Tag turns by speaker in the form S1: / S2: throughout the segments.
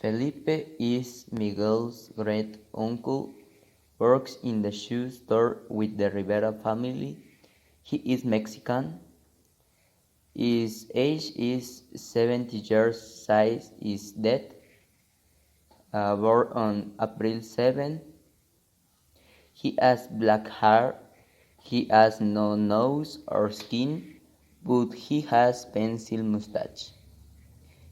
S1: Felipe is Miguel's great uncle, works in the shoe store with the Rivera family. He is Mexican. His age is 70 years, size is dead, born on April 7. He has black hair, he has no nose or skin, but he has pencil mustache.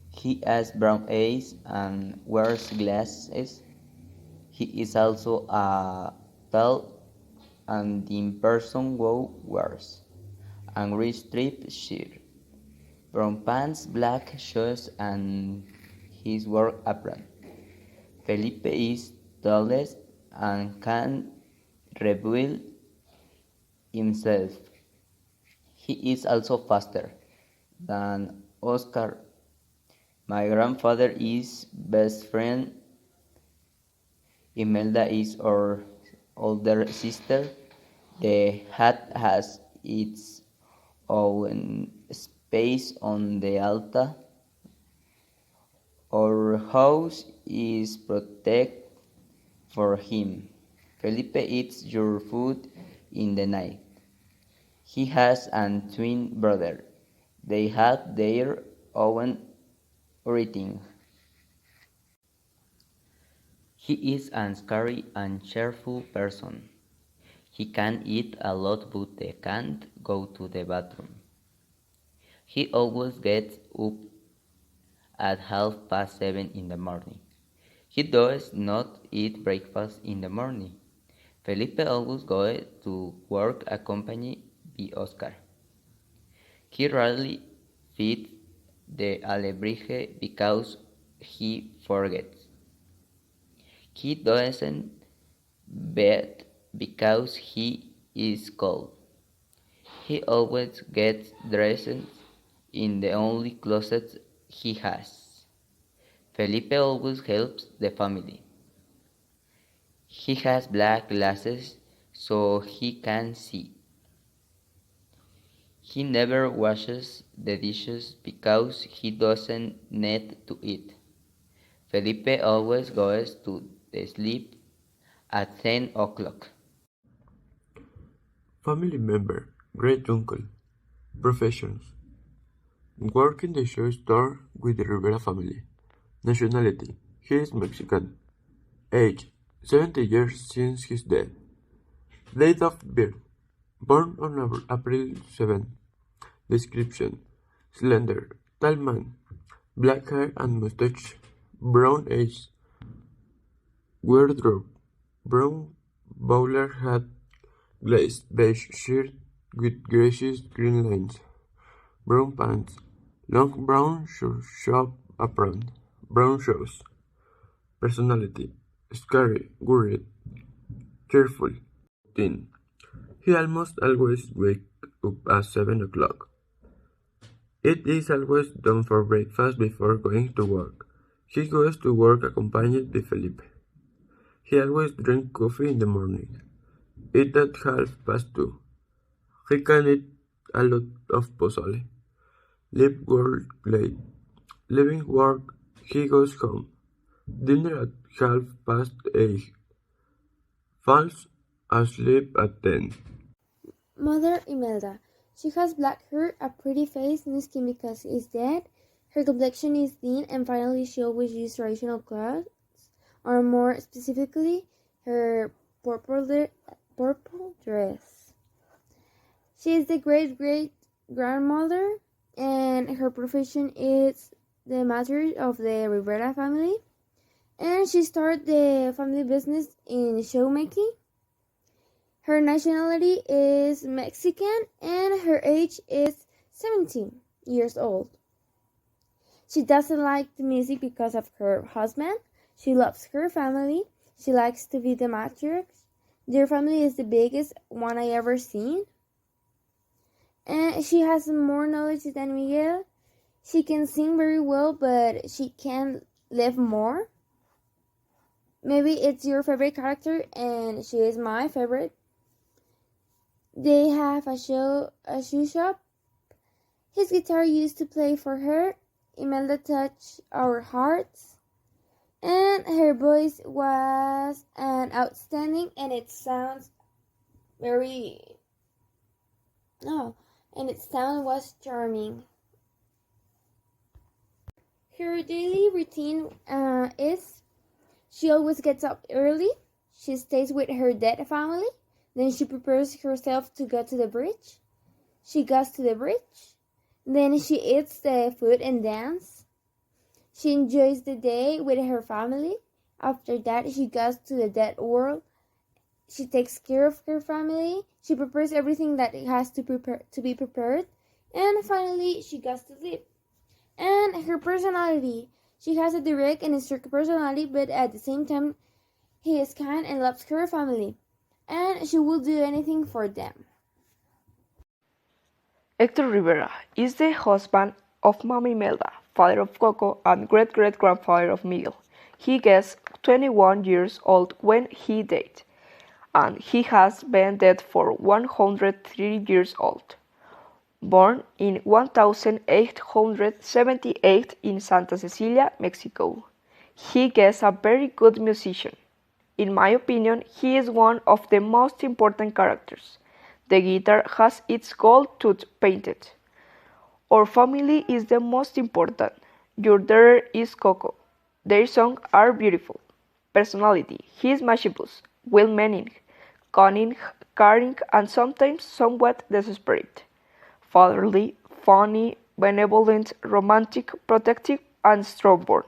S1: He has brown eyes and wears glasses. He is also a tall and thin person who wears a green striped shirt, brown pants, black shoes, and his work apron. Felipe is tallest and can reveal himself. He is also faster than Oscar. My grandfather is best friend. Imelda is our older sister. The hat has its own space on the altar. Our house is protected for him. Felipe eats your food in the night. He has a twin brother. They have their own routine. He is a scary and cheerful person. He can eat a lot but he can't go to the bathroom. He always gets up at 7:30 in the morning. He does not eat breakfast in the morning. Felipe always goes to work accompanied by Oscar. He rarely feeds the alebrije because he forgets. He doesn't bathe because he is cold. He always gets dressed in the only closet he has. Felipe always helps the family. He has black glasses so he can see. He never washes the dishes because he doesn't need to eat. Felipe always goes to sleep at 10 o'clock.
S2: Family member, great uncle. Professions. Work in the shoe store with the Rivera family. Nationality, he is Mexican. Age, 70 years since his death. Date of birth, born on April 7. Description, slender, tall man, black hair and mustache, brown eyes. Wardrobe, brown bowler hat, glazed beige shirt with gracious green lines, brown pants, long brown shop apron, brown shoes. Personality, scary, worried, cheerful, thin. He almost always wakes up at 7 o'clock. It is always done for breakfast before going to work. He goes to work accompanied by Felipe. He always drinks coffee in the morning. Eat at 2:30. He can eat a lot of pozole. Leave work late. Leaving work, he goes home. Dinner at 8:30. Falls asleep at 10.
S3: Mother Imelda. She has black hair, a pretty face, no skin because is dead. Her complexion is thin, and finally she always uses traditional clothes, or more specifically, her purple dress. She is the great-great-grandmother, and her profession is the matriarch of the Rivera family. And she started the family business in showmaking. Her nationality is Mexican and her age is 17 years old. She doesn't like the music because of her husband. She loves her family. She likes to be the matriarch. Their family is the biggest one I ever seen. And she has more knowledge than Miguel. She can sing very well, but she can live more. Maybe it's your favorite character and she is my favorite. They have a shoe shop. His guitar used to play for her. Imelda touched our hearts. and her voice was an outstanding, and it sounds very no, and its sound was charming. Her daily routine is she always gets up early. She stays with her dead family. Then she prepares herself to go to the bridge. She goes to the bridge. Then she eats the food and dance. She enjoys the day with her family. After that, she goes to the dead world. She takes care of her family. She prepares everything that it has to be prepared. And finally, she goes to sleep. And her personality. She has a direct and strict personality, but at the same time, he is kind and loves her family. And she will do anything for them.
S4: Hector Rivera is the husband of Mama Imelda, father of Coco, and great-great-grandfather of Miguel. He gets 21 years old when he died, and he has been dead for 103 years old. Born in 1878 in Santa Cecilia, Mexico. He is a very good musician. In my opinion, he is one of the most important characters. The guitar has its gold tooth painted. Our family is the most important. Your daughter is Coco. Their songs are beautiful. Personality: he is mischievous, well-meaning, cunning, caring, and sometimes somewhat desperate. Fatherly, funny, benevolent, romantic, protective, and stubborn.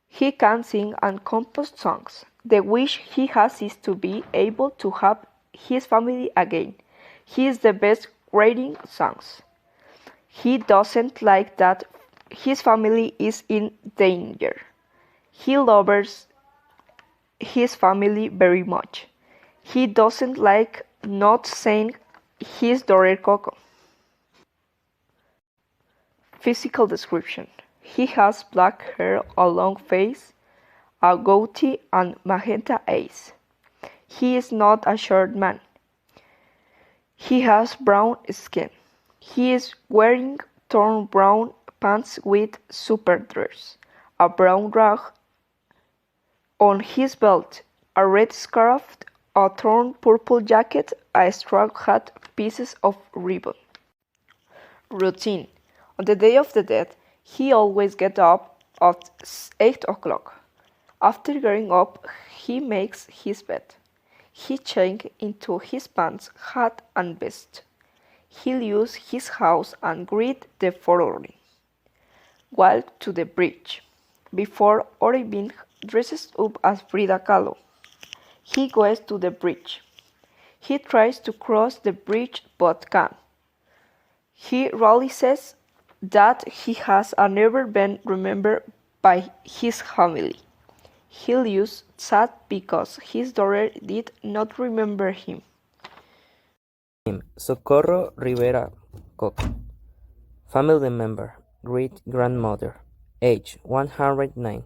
S4: He can sing and compose songs. The wish he has is to be able to have his family again. He is the best writing songs. He doesn't like that his family is in danger. He loves his family very much. He doesn't like not seeing his daughter Coco. Physical description: he has black hair, a long face, a goatee, and magenta eyes. He is not a short man. He has brown skin. He is wearing torn brown pants with superdress, a brown rag on his belt, a red scarf, a torn purple jacket, a straw hat, pieces of ribbon. Routine: on the Day of the Dead, he always gets up at 8 o'clock. After getting up, he makes his bed. He changes into his pants, hat, and vest. He leaves his house and greets the following. Walk to the bridge. Before arriving, dresses up as Frida Kahlo. He goes to the bridge. He tries to cross the bridge but can't. He realizes that he has never been remembered by his family. He leaves sad because his daughter did not remember him.
S1: Socorro Rivera Coco. Family member, great-grandmother. Age 109.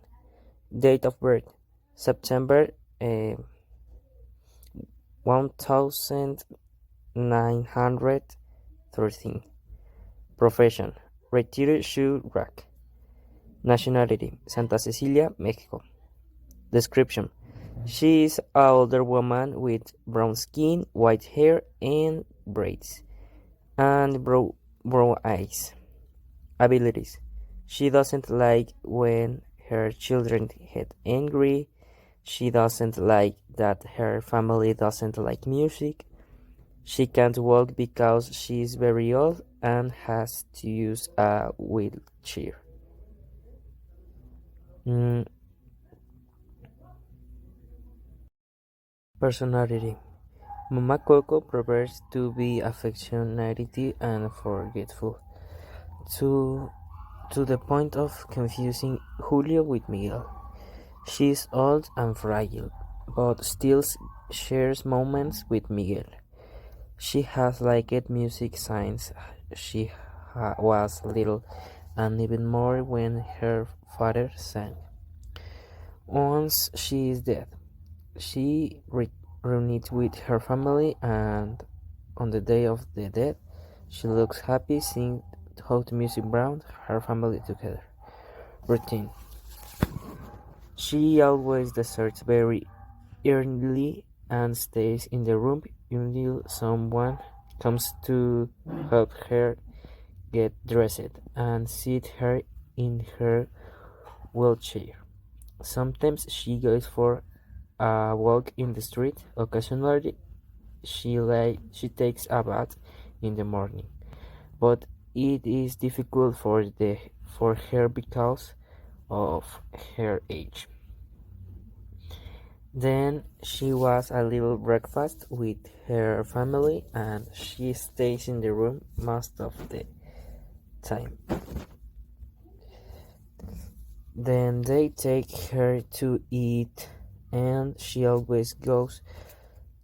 S1: Date of birth September 1913. Profession: retired shoe rack. Nationality: Santa Cecilia, Mexico. Description: she is an older woman with brown skin, white hair, and braids, and brown eyes. Abilities: she doesn't like when her children get angry. She doesn't like that her family doesn't like music. She can't walk because she is very old and has to use a wheelchair. Personality: Mama Coco prefers to be affectionate and forgetful, to the point of confusing Julio with Miguel. She is old and fragile, but still shares moments with Miguel. She has liked music since she was little, and even more when her father sang. Once she is dead, she reunites with her family, and on the Day of the Dead, she looks happy seeing how the music brought her family together. Routine:
S5: She always desserts very early and stays in the room until someone comes to help her get dressed and sit her in her wheelchair. Sometimes she goes for a walk in the street. Occasionally she takes a bath in the morning, but it is difficult for her because of her age. Then she was a little breakfast with her family and she stays in the room most of the time. Then they take her to eat and she always goes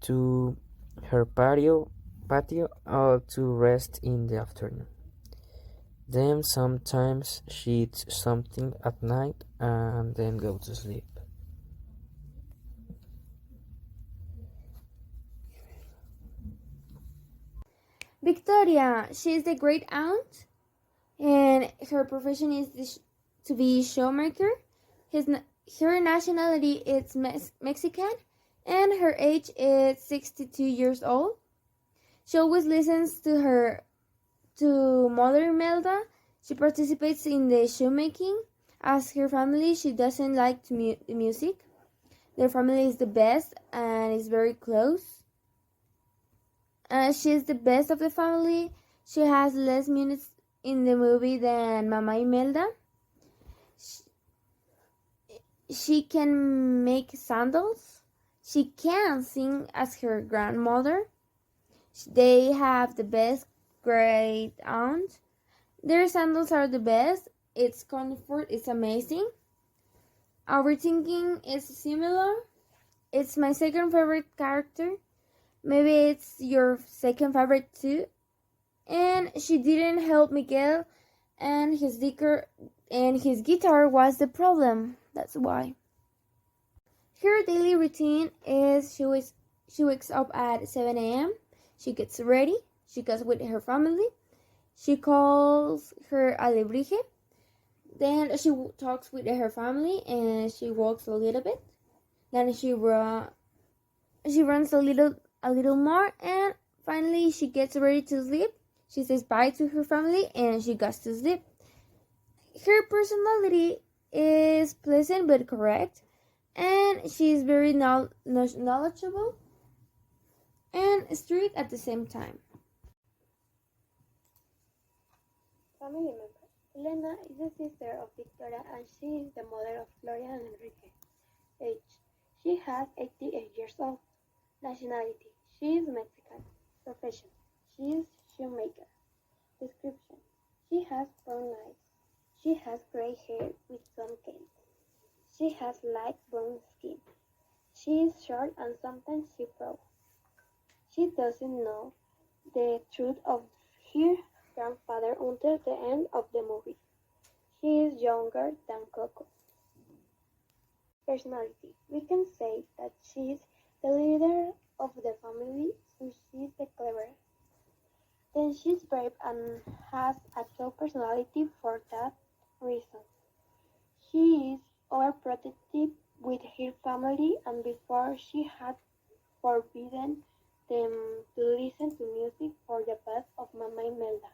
S5: to her patio or to rest in the afternoon. Then sometimes she eats something at night and then goes to sleep.
S3: Victoria, she is the great aunt, and her profession is to be showmaker. Her nationality is Mexican, and her age is 62 years old. She always listens to Mother Imelda. She participates in the showmaking. As her family, she doesn't like music. Their family is the best and is very close. She is the best of the family. She has less minutes in the movie than Mama Imelda. She can make sandals. She can sing as her grandmother. They have the best great aunt. Their sandals are the best. Its comfort is amazing. Our thinking is similar. It's my second favorite character. Maybe it's your second favorite too. And she didn't help Miguel, and his guitar was the problem. That's why. Her daily routine is she wakes up at 7 a.m. She gets ready. She goes with her family. She calls her alebrije. Then she talks with her family and she walks a little bit. Then she runs a little more, and finally she gets ready to sleep. She says bye to her family and she goes to sleep. Her personality is pleasant but correct, and she is very knowledgeable and strict at the same time.
S6: Family members. Elena is the sister of Victoria and she is the mother of Gloria and Enrique. Age. She has 88 years old. Nationality. She is Mexican. Profession. She is shoemaker. Description. She has brown eyes. She has gray hair with some kinks. She has light brown skin. She is short and sometimes she frowns. She doesn't know the truth of her grandfather until the end of the movie. She is younger than Coco. Personality. We can say that she is the leader of the family, so she is the cleverest. Then she's brave and has a tough personality for that reason. She is overprotective with her family, and before she had forbidden them to listen to music for the best of Mama Imelda.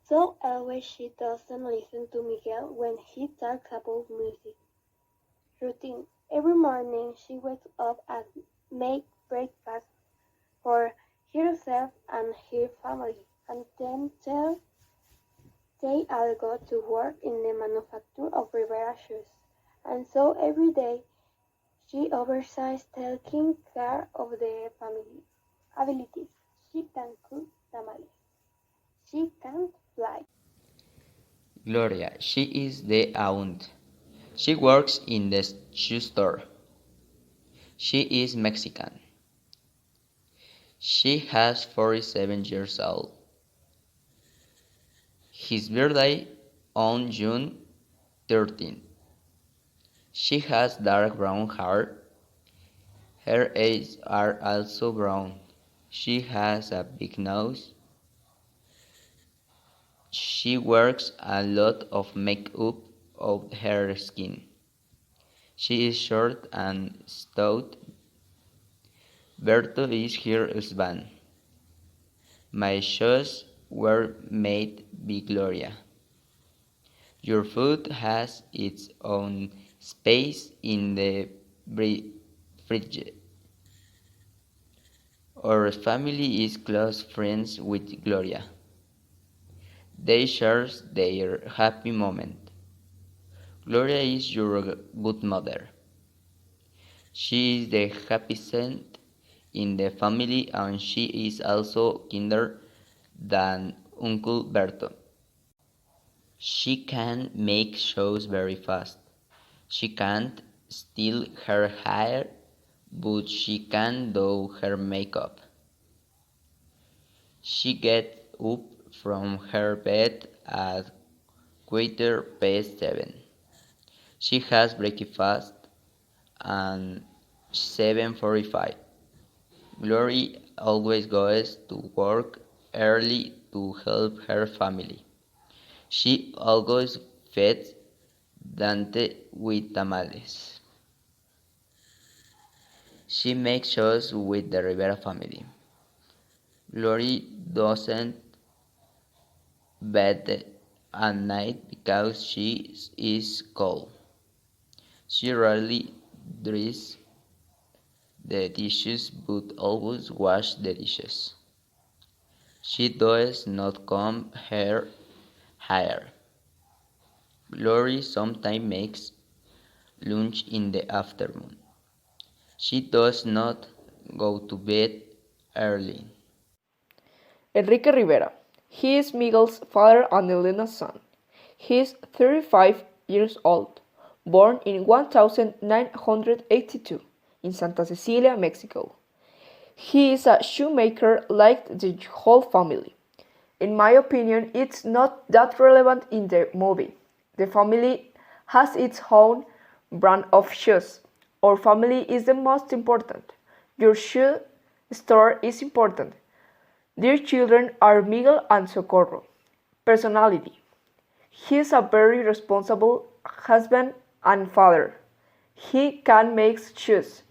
S6: So always she doesn't listen to Miguel when he talks about music. Routine. Every morning she wakes up and makes breakfast for herself and her family, and then they all go to work in the manufacture of Rivera shoes. And so every day she oversees taking care of the family. Abilities. She can cook tamales. She can fly.
S1: Gloria, she is the aunt. She works in the shoe store. She is Mexican. She has 47 years old. His birthday on June 13th. She has dark brown hair. Her eyes are also brown. She has a big nose. She wears a lot of makeup on her skin. She is short and stout. Berto is her husband. My shoes were made by Gloria. Your food has its own space in the fridge. Our family is close friends with Gloria. They share their happy moment. Gloria is your good mother. She is the happiest in the family and she is also kinder than Uncle Berto. She can make shows very fast. She can't style her hair, but she can do her makeup. She gets up from her bed at 7:15. She has breakfast at 7:45. Glory always goes to work early to help her family. She always feeds Dante with tamales. She makes shows with the Rivera family. Glory doesn't bed at night because she is cold. She rarely dries the dishes but always washes the dishes. She does not comb her hair. Glory sometimes makes lunch in the afternoon. She does not go to bed early.
S4: Enrique Rivera. He is Miguel's father and Elena's son. He is 35 years old, born in 1982 in Santa Cecilia, Mexico. He is a shoemaker like the whole family. In my opinion, it's not that relevant in the movie. The family has its own brand of shoes. Our family is the most important. Your shoe store is important. Their children are Miguel and Socorro. Personality. He is a very responsible husband and father. He can make shoes.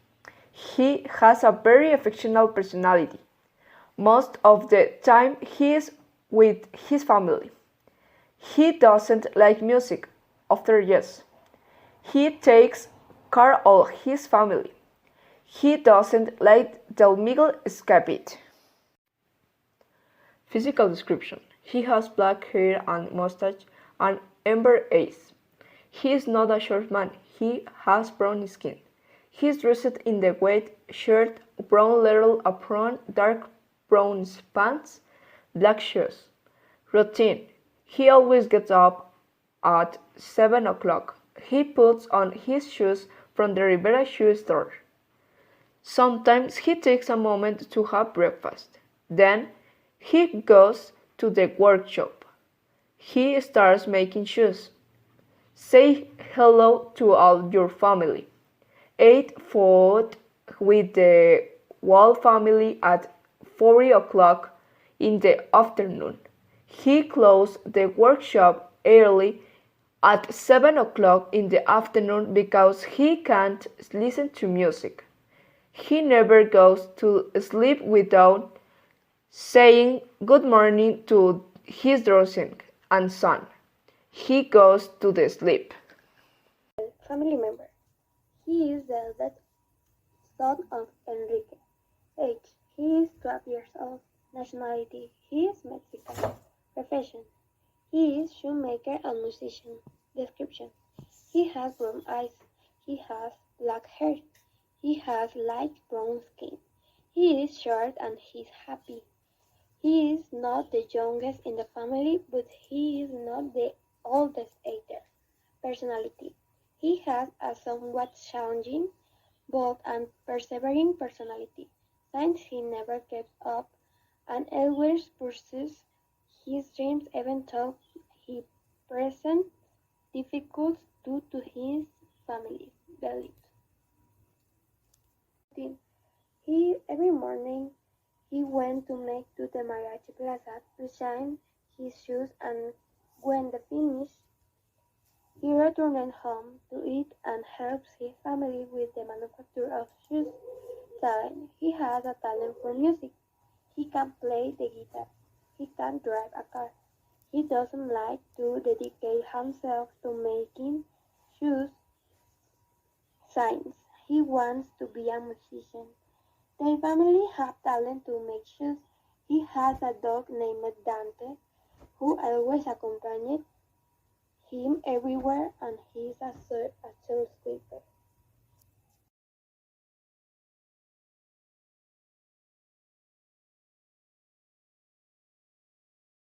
S4: He has a very affectionate personality. Most of the time he is with his family. He doesn't like music, after yes. He takes care of his family. He doesn't let Del Miguel escape it. Physical description. He has black hair and mustache and amber eyes. He is not a short man. He has brown skin. He is dressed in the white shirt, brown leather apron, dark brown pants, black shoes. Routine. He always gets up at 7 o'clock. He puts on his shoes from the Rivera shoe store. Sometimes he takes a moment to have breakfast. Then he goes to the workshop. He starts making shoes. Say hello to all your family. Eat food with the whole family at 4 o'clock in the afternoon. He closes the workshop early at 7 o'clock in the afternoon because he can't listen to music. He never goes to sleep without saying good morning to his daughter and son. He goes to the sleep.
S6: Family member. He is the eldest son of Enrique. Age. He is 12 years old. Nationality. He is Mexican. Profession. He is shoemaker and musician. Description. He has brown eyes. He has black hair. He has light brown skin. He is short and he's happy. He is not the youngest in the family, but he is not the oldest either. Personality. He has a somewhat challenging, bold and persevering personality, since he never gives up and always pursues his dreams even though he presents difficulties due to his family's beliefs. Every morning he went to make to the mariachi plaza to shine his shoes and when the finish He returned home to it and helps his family with the manufacture of shoes. Talent. He has a talent for music. He can play the guitar. He can drive a car. He doesn't like to dedicate himself to making shoes signs. He wants to be a musician. Their family have talent to make shoes. He has a dog named Dante who always accompanied him everywhere and he is a shoe sweeper.